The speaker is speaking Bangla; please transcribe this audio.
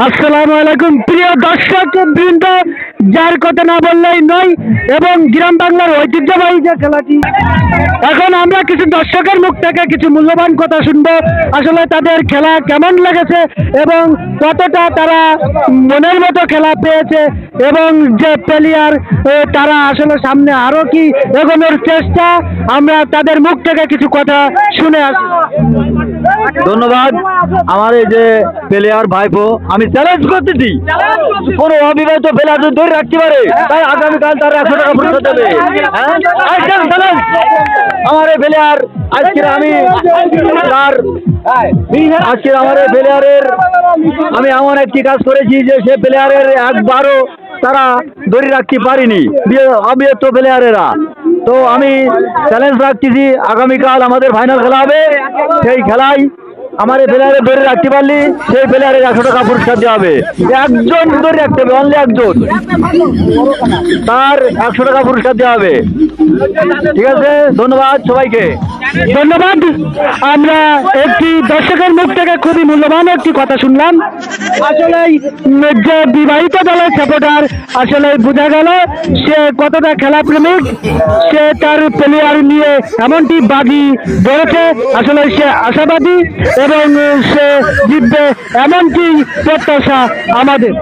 আসসালামু আলাইকুম প্রিয় দর্শক বৃন্দ, যার কথা না বললেই নয় এবং গ্রাম বাংলার ঐতিহ্যবাহী যে খেলাটি, এখন আমরা কিছু দর্শকের মুখ থেকে কিছু মূল্যবান কথা শুনবো। আসলে তাদের খেলা কেমন লেগেছে এবং কতটা তারা মনের মতো খেলা পেয়েছে এবং যে প্লেয়ার তারা আসলে সামনে আরো কি এগোনোর চেষ্টা, আমরা তাদের মুখ থেকে কিছু কথা শুনে আসি। ধন্যবাদ। আমার এই যে প্লেয়ার ভাইপো, আমি চ্যালেঞ্জ করতেছি, কোন অবিবাহিত প্লেয়ার যদি ধরে রাখতে পারে তাই আগামীকাল তার 100 টাকা পুরস্কার দেবে। আমার এই প্লেয়ার আজকের আমি তার আজকের আমার এই প্লেয়ারের আমি এমন একটি কাজ করেছি যে সে প্লেয়ারের একবারও তারা ধরে রাখতে পারিনি অবিবাহিত প্লেয়ারেরা। তো আমি চ্যালেঞ্জ রাখতেছি, আগামীকাল আমাদের ফাইনাল খেলা হবে, সেই খেলায় আমার এই প্লেয়ারে ধরে রাখতে পারলি সেই প্লেয়ারের 100 টাকা পুরস্কার দেওয়া হবে। একজন ধরে রাখতে হবে, অনলি একজন, তার 100 টাকা পুরস্কার দেওয়া হবে। ঠিক আছে, ধন্যবাদ সবাইকে। ধন্যবাদ। আমরা একটি দর্শকের মুখ থেকে খুবই মূল্যবান একটি কথা শুনলাম। আসলে যে বিবাহিত দলের সাপোর্টার, আসলে বোঝা গেল সে কতটা খেলা প্রেমিক, সে তার প্লেয়ার নিয়ে এমনটি বাজি ধরেছে, আসলে সে আশাবাদী এবং সে জিতবে এমনটি প্রত্যাশা আমাদের।